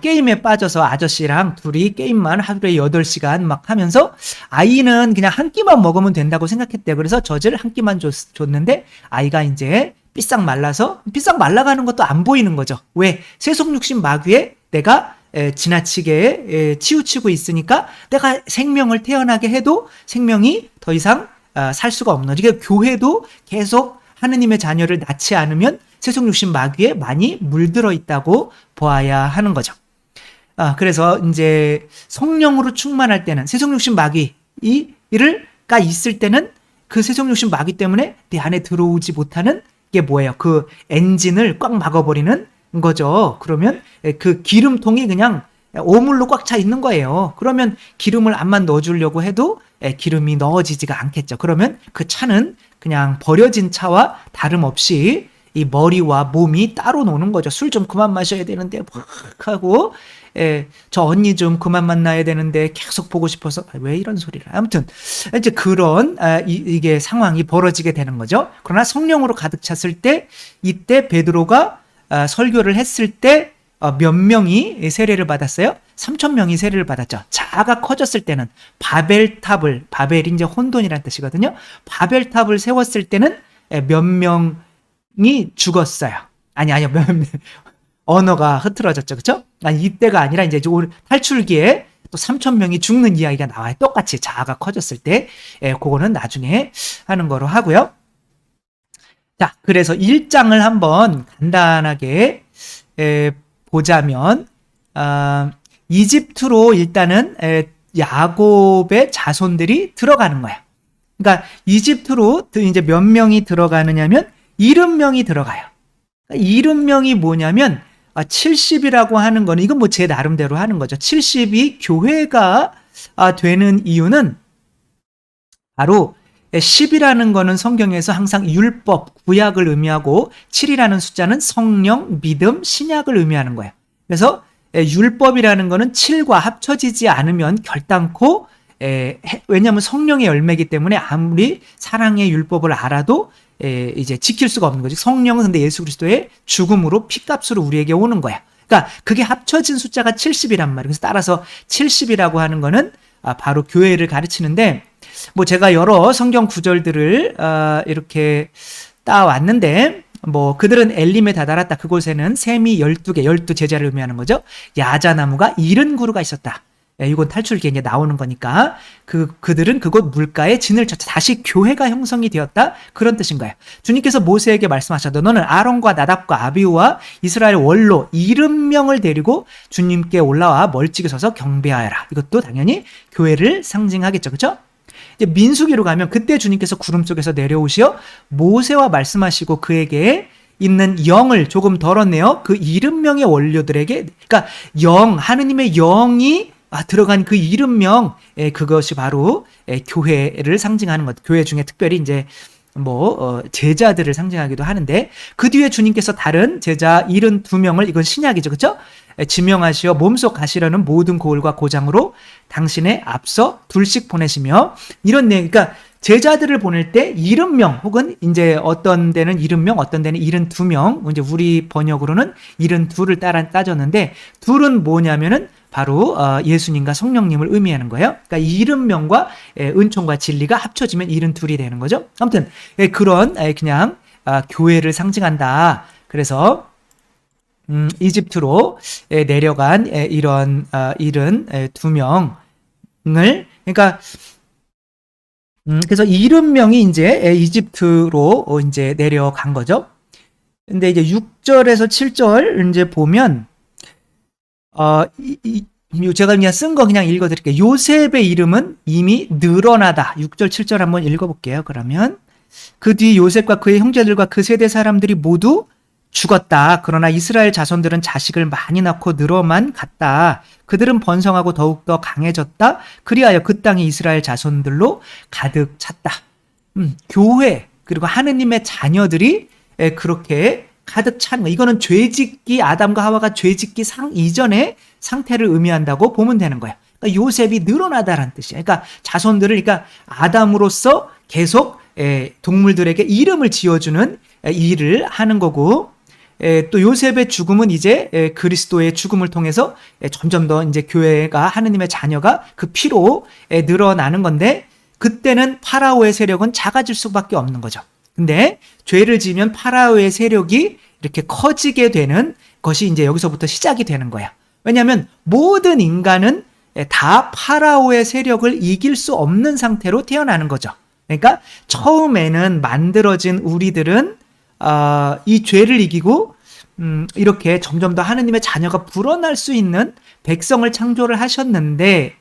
게임에 빠져서 아저씨랑 둘이 게임만 하루에 8시간 막 하면서 아이는 그냥 한 끼만 먹으면 된다고 생각했대요. 그래서 젖을 한 끼만 줬는데 아이가 이제 삐싹 말라가는 것도 안 보이는 거죠. 왜? 세속육신 마귀에 내가 지나치게 치우치고 있으니까 내가 생명을 태어나게 해도 생명이 더 이상 살 수가 없는 거죠. 그러니까 교회도 계속 하느님의 자녀를 낳지 않으면 세속육신 마귀에 많이 물들어 있다고 보아야 하는 거죠. 그래서 이제 성령으로 충만할 때는 세속육신 마귀가 있을 때는 그 세속육신 마귀 때문에 내 안에 들어오지 못하는 게 뭐예요? 그 엔진을 꽉 막아버리는 거죠. 그러면 그 기름통이 그냥 오물로 꽉 차 있는 거예요. 그러면 기름을 암만 넣어주려고 해도 기름이 넣어지지가 않겠죠. 그러면 그 차는 그냥 버려진 차와 다름없이 이 머리와 몸이 따로 노는 거죠. 술 좀 그만 마셔야 되는데 막 하고 저 언니 좀 그만 만나야 되는데 계속 보고 싶어서 왜 이런 소리를. 아무튼 이제 그런 이게 상황이 벌어지게 되는 거죠. 그러나 성령으로 가득 찼을 때 이때 베드로가 설교를 했을 때 몇 명이 세례를 받았어요? 3,000명이 세례를 받았죠. 자아가 커졌을 때는 바벨이 이제 혼돈이라는 뜻이거든요. 바벨탑을 세웠을 때는 몇 명이 죽었어요. 아니요. 언어가 흐트러졌죠. 그렇죠? 이때가 아니라 이제 탈출기에 또 3,000명이 죽는 이야기가 나와요. 똑같이 자아가 커졌을 때. 그거는 나중에 하는 거로 하고요. 자, 그래서 1장을 한번 간단하게 보자면 이집트로 일단은 야곱의 자손들이 들어가는 거야. 그러니까 이집트로 이제 몇 명이 들어가느냐면 70명이 들어가요. 그러니까 70명이 뭐냐면 70이라고 하는 거는 이건 뭐 제 나름대로 하는 거죠. 70이 교회가 되는 이유는 바로 10이라는 거는 성경에서 항상 율법, 구약을 의미하고 7이라는 숫자는 성령, 믿음, 신약을 의미하는 거예요. 그래서 율법이라는 거는 7과 합쳐지지 않으면 결단코 왜냐하면 성령의 열매이기 때문에 아무리 사랑의 율법을 알아도 이제 지킬 수가 없는 거지. 성령은 근데 예수 그리스도의 죽음으로 피값으로 우리에게 오는 거야. 그러니까 그게 합쳐진 숫자가 70이란 말이에요. 그래서 따라서 70이라고 하는 거는 바로 교회를 가르치는데 뭐 제가 여러 성경 구절들을 이렇게 따왔는데 뭐 그들은 엘림에 다다랐다. 그곳에는 셈이 12개, 12제자를 의미하는 거죠. 야자나무가 70그루가 있었다. 이건 탈출기에 이제 나오는 거니까 그들은 그곳 물가에 진을 쳤다. 다시 교회가 형성이 되었다. 그런 뜻인 거예요. 주님께서 모세에게 말씀하셨다. 너는 아론과 나답과 아비후와 이스라엘 원로 70명을 데리고 주님께 올라와 멀찍이 서서 경배하여라. 이것도 당연히 교회를 상징하겠죠. 그렇죠? 이제 민수기로 가면 그때 주님께서 구름 속에서 내려오시어 모세와 말씀하시고 그에게 있는 영을 조금 덜었네요. 그 70명의 원료들에게, 그러니까 하느님의 영이 들어간 그 70명, 그것이 바로 교회를 상징하는 것. 교회 중에 특별히 이제 제자들을 상징하기도 하는데, 그 뒤에 주님께서 다른 제자 72명을, 이건 신약이죠, 그렇죠? 지명하시어 몸속 가시려는 모든 고을과 고장으로 당신의 앞서 둘씩 보내시며, 이런 내용. 그러니까 제자들을 보낼 때 70명 혹은 이제 어떤 데는 70명, 어떤 데는 72명, 이제 우리 번역으로는 72를 따졌는데, 둘은 뭐냐면은 바로 예수님과 성령님을 의미하는 거예요. 그러니까 70명과 은총과 진리가 합쳐지면 72이 되는 거죠. 아무튼 그런 그냥 교회를 상징한다. 그래서 이집트로 내려간 이런 72명을, 그러니까 그래서 70명이 이제 이집트로 이제 내려간 거죠. 근데 이제 6절에서 7절 이제 보면 제가 그냥 쓴 거 그냥 읽어드릴게요. 요셉의 이름은 이미 늘어나다. 6절, 7절 한번 읽어볼게요. 그러면 그 뒤 요셉과 그의 형제들과 그 세대 사람들이 모두 죽었다. 그러나 이스라엘 자손들은 자식을 많이 낳고 늘어만 갔다. 그들은 번성하고 더욱더 강해졌다. 그리하여 그 땅이 이스라엘 자손들로 가득 찼다. 교회 그리고 하느님의 자녀들이 그렇게 가득 찬 거. 이거는 죄짓기, 아담과 하와가 죄짓기 이전의 상태를 의미한다고 보면 되는 거예요. 그러니까 요셉이 늘어나다라는 뜻이에요. 그러니까 자손들을, 그러니까 아담으로서 계속 동물들에게 이름을 지어주는 일을 하는 거고, 또 요셉의 죽음은 이제 그리스도의 죽음을 통해서 점점 더 이제 교회가, 하느님의 자녀가 그 피로 늘어나는 건데, 그때는 파라오의 세력은 작아질 수밖에 없는 거죠. 근데 죄를 지으면 파라오의 세력이 이렇게 커지게 되는 것이 이제 여기서부터 시작이 되는 거야. 왜냐하면 모든 인간은 다 파라오의 세력을 이길 수 없는 상태로 태어나는 거죠. 그러니까 처음에는 만들어진 우리들은 이 죄를 이기고 이렇게 점점 더 하느님의 자녀가 불어날 수 있는 백성을 창조를 하셨는데,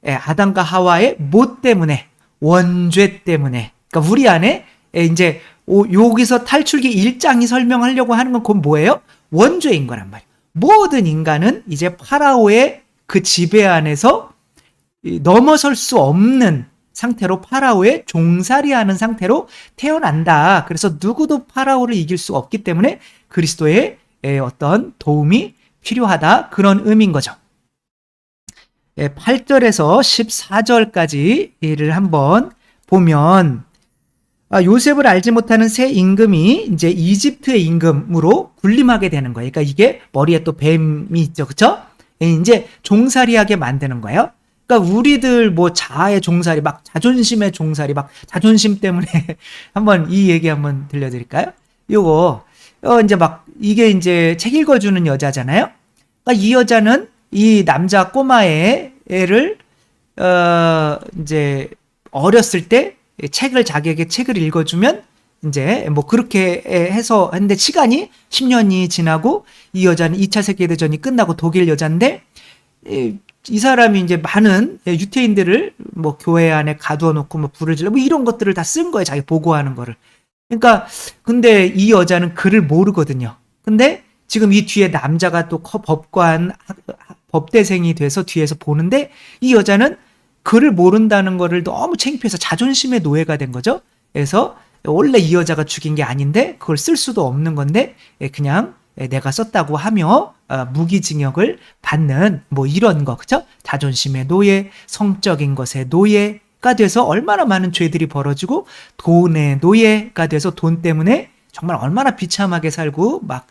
아담과 하와의 못 때문에, 원죄 때문에, 그러니까 우리 안에 이제 여기서 탈출기 1장이 설명하려고 하는 건 그건 뭐예요? 원죄인 거란 말이에요. 모든 인간은 이제 파라오의 그 지배 안에서 넘어설 수 없는 상태로, 파라오의 종살이하는 상태로 태어난다. 그래서 누구도 파라오를 이길 수 없기 때문에 그리스도의 어떤 도움이 필요하다. 그런 의미인 거죠. 8절에서 14절까지를 한번 보면, 요셉을 알지 못하는 새 임금이 이제 이집트의 임금으로 군림하게 되는 거예요. 그러니까 이게 머리에 또 뱀이 있죠. 그쵸? 이제 종살이하게 만드는 거예요. 그러니까 우리들 자아의 종살이, 막 자존심의 종살이, 막 자존심 때문에 한번 이 얘기 한번 들려드릴까요? 요거, 이제 막 이게 이제 책 읽어주는 여자잖아요? 그러니까 이 여자는 이 남자 꼬마의 애를, 이제 어렸을 때 자기에게 책을 읽어주면 이제 뭐 그렇게 해서 했는데 시간이 10년이 지나고 이 여자는 2차 세계대전이 끝나고 독일 여자인데 이 사람이 이제 많은 유태인들을 뭐 교회 안에 가두어 놓고 뭐 불을 질러 뭐 이런 것들을 다 쓴 거예요. 자기 보고하는 거를. 그러니까 근데 이 여자는 글을 모르거든요. 근데 지금 이 뒤에 남자가 또 법관 법대생이 돼서 뒤에서 보는데 이 여자는 글을 모른다는 거를 너무 창피해서 자존심의 노예가 된 거죠. 그래서 원래 이 여자가 죽인 게 아닌데 그걸 쓸 수도 없는 건데 그냥 내가 썼다고 하며 무기징역을 받는 뭐 이런 거, 그죠? 자존심의 노예, 성적인 것의 노예가 돼서 얼마나 많은 죄들이 벌어지고 돈의 노예가 돼서 돈 때문에 정말 얼마나 비참하게 살고 막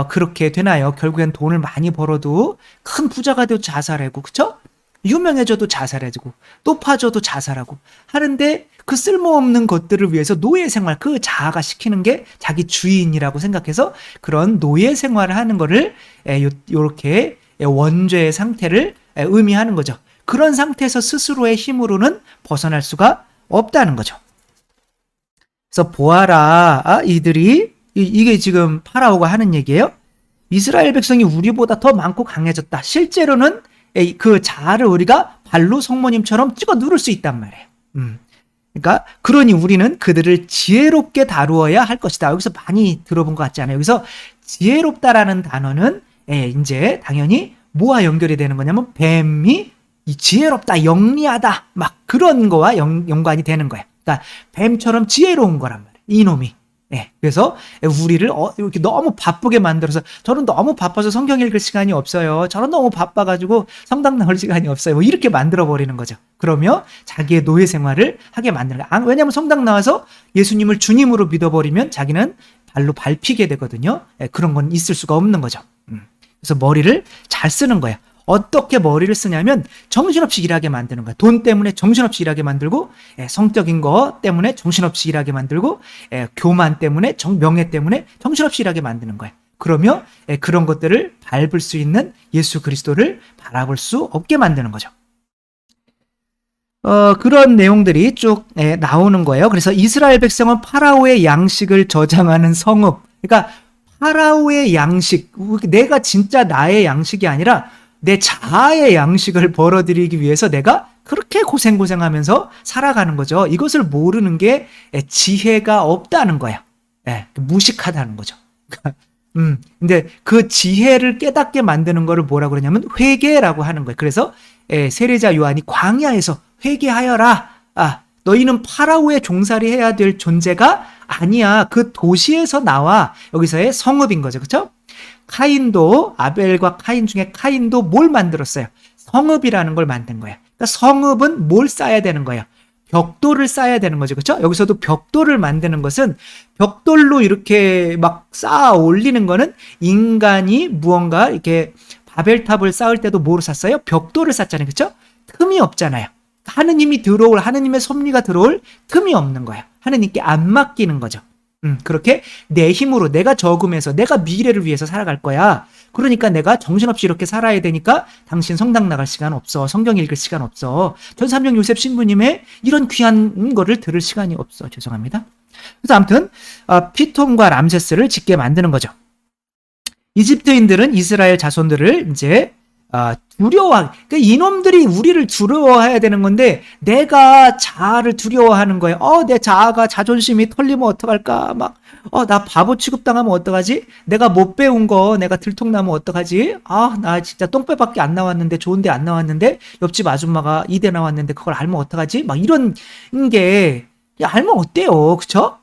그렇게 되나요? 결국엔 돈을 많이 벌어도 큰 부자가 돼도 자살하고, 그쵸? 유명해져도 자살해지고 높아져도 자살하고 하는데 그 쓸모없는 것들을 위해서 노예 생활, 그 자아가 시키는 게 자기 주인이라고 생각해서 그런 노예 생활을 하는 거를 이렇게 원죄의 상태를 의미하는 거죠. 그런 상태에서 스스로의 힘으로는 벗어날 수가 없다는 거죠. 그래서 보아라, 이들이 이게 지금 파라오가 하는 얘기예요. 이스라엘 백성이 우리보다 더 많고 강해졌다. 실제로는 그 자아를 우리가 발로 성모님처럼 찍어 누를 수 있단 말이에요. 그러니까 그러니 우리는 그들을 지혜롭게 다루어야 할 것이다. 여기서 많이 들어본 것 같지 않아요? 여기서 지혜롭다라는 단어는 이제 당연히 뭐와 연결이 되는 거냐면 뱀이 지혜롭다, 영리하다 막 그런 거와 연관이 되는 거예요. 그러니까 뱀처럼 지혜로운 거란 말이에요. 이놈이. 그래서 우리를 이렇게 너무 바쁘게 만들어서 저는 너무 바빠서 성경 읽을 시간이 없어요. 저는 너무 바빠가지고 성당 나올 시간이 없어요. 뭐 이렇게 만들어버리는 거죠. 그러며 자기의 노예 생활을 하게 만드는 거예요. 왜냐하면 성당 나와서 예수님을 주님으로 믿어버리면 자기는 발로 밟히게 되거든요. 그런 건 있을 수가 없는 거죠. 그래서 머리를 잘 쓰는 거예요. 어떻게 머리를 쓰냐면 정신없이 일하게 만드는 거야. 돈 때문에 정신없이 일하게 만들고 성적인 거 때문에 정신없이 일하게 만들고 교만 때문에 명예 때문에 정신없이 일하게 만드는 거야. 그러며 그런 것들을 밟을 수 있는 예수 그리스도를 바라볼 수 없게 만드는 거죠. 그런 내용들이 쭉 나오는 거예요. 그래서 이스라엘 백성은 파라오의 양식을 저장하는 성읍. 그러니까 파라오의 양식, 내가 진짜 나의 양식이 아니라 내 자아의 양식을 벌어들이기 위해서 내가 그렇게 고생하면서 살아가는 거죠. 이것을 모르는 게 지혜가 없다는 거예요. 무식하다는 거죠. 근데 그 지혜를 깨닫게 만드는 거를 뭐라고 그러냐면 회개라고 하는 거예요. 그래서 세례자 요한이 광야에서 회개하여라. 너희는 파라오의 종살이 해야 될 존재가 아니야. 그 도시에서 나와. 여기서의 성읍인 거죠. 그렇죠? 카인도, 아벨과 카인 중에 카인도 뭘 만들었어요? 성읍이라는 걸 만든 거예요. 그러니까 성읍은 뭘 쌓아야 되는 거예요? 벽돌을 쌓아야 되는 거죠. 그렇죠? 여기서도 벽돌을 만드는 것은 벽돌로 이렇게 막 쌓아 올리는 거는 인간이 무언가 이렇게 바벨탑을 쌓을 때도 뭐로 쌓았어요? 벽돌을 쌓잖아요. 그렇죠? 틈이 없잖아요. 하느님의 섭리가 들어올 틈이 없는 거예요. 하느님께 안 맡기는 거죠. 그렇게 내 힘으로 내가 저금해서 내가 미래를 위해서 살아갈 거야. 그러니까 내가 정신없이 이렇게 살아야 되니까 당신 성당 나갈 시간 없어. 성경 읽을 시간 없어. 전삼영 요셉 신부님의 이런 귀한 거를 들을 시간이 없어. 죄송합니다. 그래서 아무튼 피톰과 람세스를 짓게 만드는 거죠. 이집트인들은 이스라엘 자손들을 이제 그러니까 이놈들이 우리를 두려워해야 되는 건데 내가 자아를 두려워하는 거예요. 내 자아가 자존심이 털리면 어떡할까? 막 나 바보 취급당하면 어떡하지? 내가 못 배운 거 내가 들통나면 어떡하지? 나 진짜 똥배밖에 안 나왔는데 좋은데 안 나왔는데 옆집 아줌마가 2대 나왔는데 그걸 알면 어떡하지? 막 이런 게 알면 어때요? 그쵸?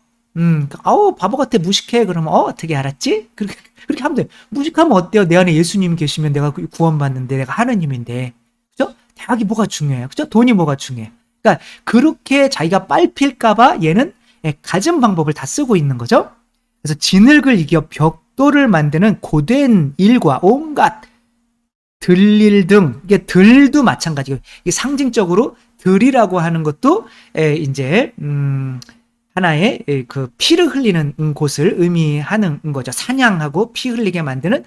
바보 같아, 무식해. 그러면 어떻게 알았지? 그렇게 하면 돼. 무식하면 어때요? 내 안에 예수님 계시면 내가 구원받는데 내가 하느님인데. 그죠? 대학이 뭐가 중요해요? 그죠? 돈이 뭐가 중요해요? 그러니까 그렇게 자기가 빨필까봐 얘는 가진 방법을 다 쓰고 있는 거죠. 그래서 진흙을 이겨 벽돌을 만드는 고된 일과 온갖 들일 등, 이게 들도 마찬가지예요. 이게 상징적으로 들이라고 하는 것도 이제 하나의 그 피를 흘리는 곳을 의미하는 거죠. 사냥하고 피 흘리게 만드는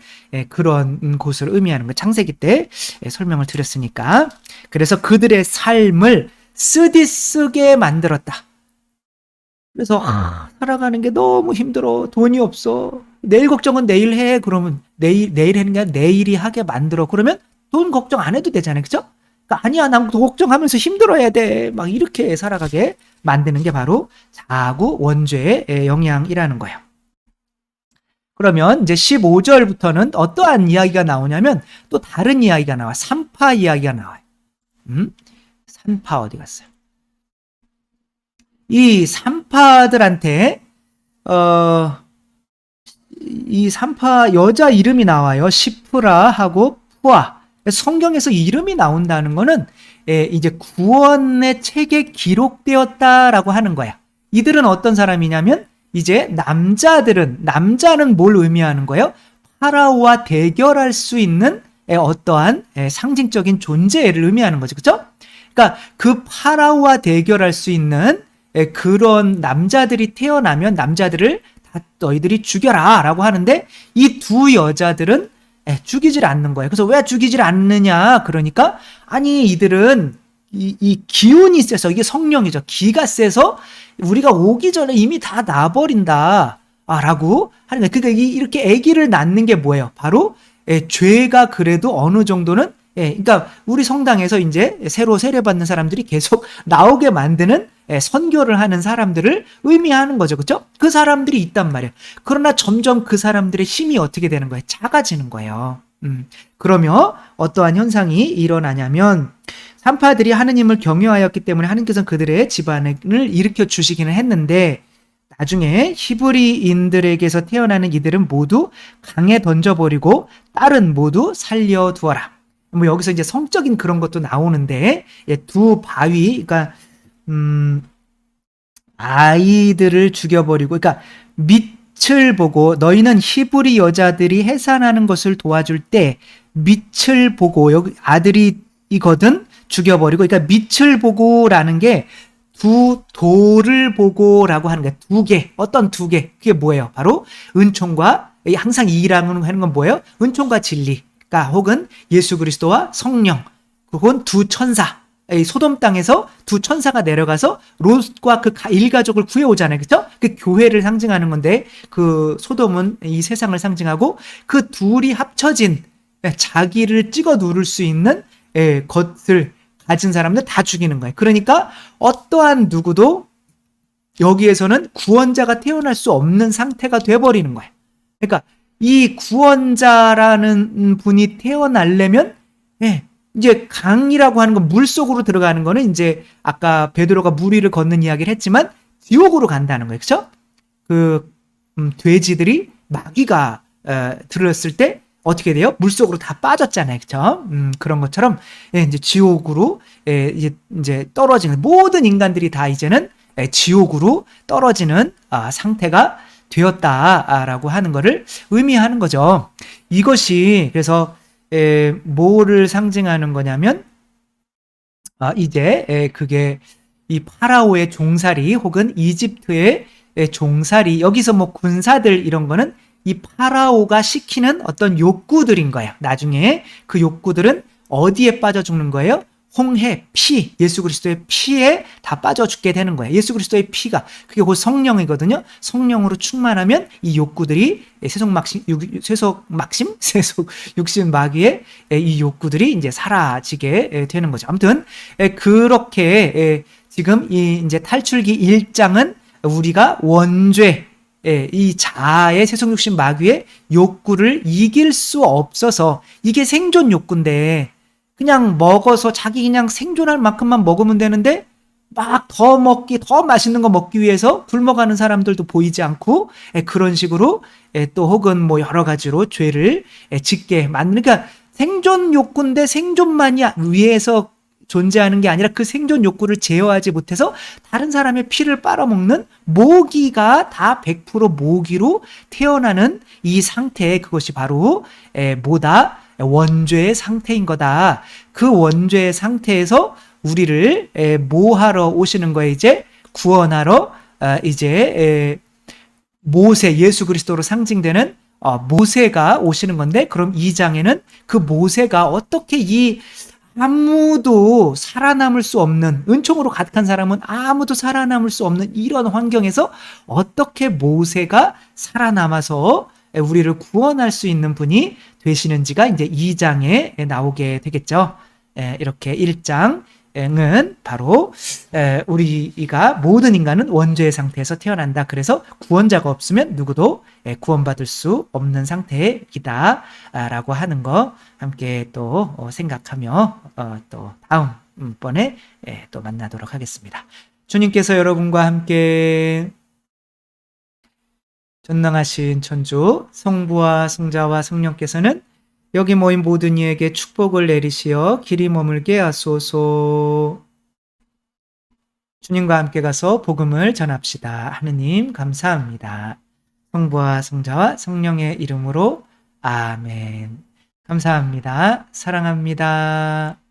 그런 곳을 의미하는 거. 창세기 때 설명을 드렸으니까. 그래서 그들의 삶을 쓰디쓰게 만들었다. 그래서 살아가는 게 너무 힘들어. 돈이 없어. 내일 걱정은 내일 해. 그러면 내일 하는 게 아니라 내일이 하게 만들어. 그러면 돈 걱정 안 해도 되잖아요. 그죠? 그러니까 아니야, 난 걱정하면서 힘들어야 돼. 막 이렇게 살아가게 만드는 게 바로 자구 원죄의 영향이라는 거예요. 그러면 이제 15절부터는 어떠한 이야기가 나오냐면 또 다른 이야기가 나와. 산파 이야기가 나와요. 산파 어디 갔어요? 이 산파들한테 이 산파 여자 이름이 나와요. 시프라하고 푸아. 성경에서 이름이 나온다는 거는 이제 구원의 책에 기록되었다라고 하는 거야. 이들은 어떤 사람이냐면 이제 남자는 뭘 의미하는 거예요? 파라오와 대결할 수 있는 어떠한 상징적인 존재를 의미하는 거죠. 그렇죠? 그러니까 그 파라오와 대결할 수 있는 그런 남자들이 태어나면 남자들을 다 너희들이 죽여라 라고 하는데 이 두 여자들은 죽이질 않는 거예요. 그래서 왜 죽이질 않느냐? 그러니까 아니 이들은 이 기운이 세서 이게 성령이죠. 기가 세서 우리가 오기 전에 이미 다 나버린다 라고 하는 거예요. 그러니까 이렇게 아기를 낳는 게 뭐예요? 바로 죄가 그래도 어느 정도는 그러니까 우리 성당에서 이제 새로 세례받는 사람들이 계속 나오게 만드는 선교를 하는 사람들을 의미하는 거죠. 그렇죠? 그 사람들이 있단 말이에요. 그러나 점점 그 사람들의 힘이 어떻게 되는 거예요? 작아지는 거예요. 그러면 어떠한 현상이 일어나냐면 산파들이 하느님을 경외하였기 때문에 하느님께서는 그들의 집안을 일으켜 주시기는 했는데 나중에 히브리인들에게서 태어나는 이들은 모두 강에 던져버리고 딸은 모두 살려두어라. 뭐 여기서 이제 성적인 그런 것도 나오는데 두 바위, 그러니까 아이들을 죽여버리고, 그러니까 밑을 보고 너희는 히브리 여자들이 해산하는 것을 도와줄 때 밑을 보고 여기 아들이거든 죽여버리고, 그러니까 밑을 보고라는 게 두 돌을 보고라고 하는 거예요. 두 개, 어떤 두 개? 그게 뭐예요? 바로 은총과 항상 이라고 하는 건 뭐예요? 은총과 진리. 혹은 예수 그리스도와 성령, 그건 두 천사, 소돔 땅에서 두 천사가 내려가서 롯과 그 일가족을 구해오잖아요. 그렇죠? 그 교회를 상징하는 건데 그 소돔은 이 세상을 상징하고 그 둘이 합쳐진 자기를 찍어 누를 수 있는 것을 가진 사람들 다 죽이는 거예요. 그러니까 어떠한 누구도 여기에서는 구원자가 태어날 수 없는 상태가 돼버리는 거예요. 그러니까 이 구원자라는 분이 태어나려면 이제 강이라고 하는 건 물속으로 들어가는 거는 이제 아까 베드로가 물 위를 걷는 이야기를 했지만 지옥으로 간다는 거예요. 그렇죠? 그 돼지들이 마귀가 들었을 때 어떻게 돼요? 물속으로 다 빠졌잖아요. 그렇죠? 그런 것처럼 이제 지옥으로 이제 떨어지는 모든 인간들이 다 이제는 지옥으로 떨어지는 상태가 되었다라고 하는 것을 의미하는 거죠. 이것이 그래서 뭐를 상징하는 거냐면 이제 그게 이 파라오의 종살이 혹은 이집트의 종살이, 여기서 뭐 군사들 이런 거는 이 파라오가 시키는 어떤 욕구들인 거예요. 나중에 그 욕구들은 어디에 빠져 죽는 거예요? 홍해, 피, 예수 그리스도의 피에 다 빠져 죽게 되는 거예요. 예수 그리스도의 피가, 그게 곧 성령이거든요. 성령으로 충만하면 이 욕구들이 세속 육신 마귀의 이 욕구들이 이제 사라지게 되는 거죠. 아무튼 그렇게 지금 이 이제 탈출기 1장은 우리가 원죄, 이 자아의 세속육신 마귀의 욕구를 이길 수 없어서, 이게 생존 욕구인데 그냥 먹어서 자기 그냥 생존할 만큼만 먹으면 되는데 막 더 맛있는 거 먹기 위해서 굶어가는 사람들도 보이지 않고 그런 식으로 또 혹은 뭐 여러 가지로 죄를 짓게 만드는, 그러니까 생존 욕구인데 생존만이 위해서 존재하는 게 아니라 그 생존 욕구를 제어하지 못해서 다른 사람의 피를 빨아먹는 모기가 다 100% 모기로 태어나는 이 상태, 그것이 바로 뭐다? 원죄의 상태인 거다. 그 원죄의 상태에서 우리를 뭐 하러 오시는 거예요? 이제 구원하러 이제 모세, 예수 그리스도로 상징되는 모세가 오시는 건데, 그럼 이 장에는 그 모세가 어떻게 이 아무도 살아남을 수 없는, 은총으로 가득한 사람은 아무도 살아남을 수 없는 이런 환경에서 어떻게 모세가 살아남아서 우리를 구원할 수 있는 분이 되시는지가 이제 2장에 나오게 되겠죠. 이렇게 1장은 바로 우리가 모든 인간은 원죄의 상태에서 태어난다. 그래서 구원자가 없으면 누구도 구원받을 수 없는 상태이다 라고 하는 거 함께 또 생각하며 또 다음번에 또 만나도록 하겠습니다. 주님께서 여러분과 함께 전능하신 천주 성부와 성자와 성령께서는 여기 모인 모든 이에게 축복을 내리시어 길이 머물게 하소서. 주님과 함께 가서 복음을 전합시다. 하느님 감사합니다. 성부와 성자와 성령의 이름으로 아멘. 감사합니다. 사랑합니다.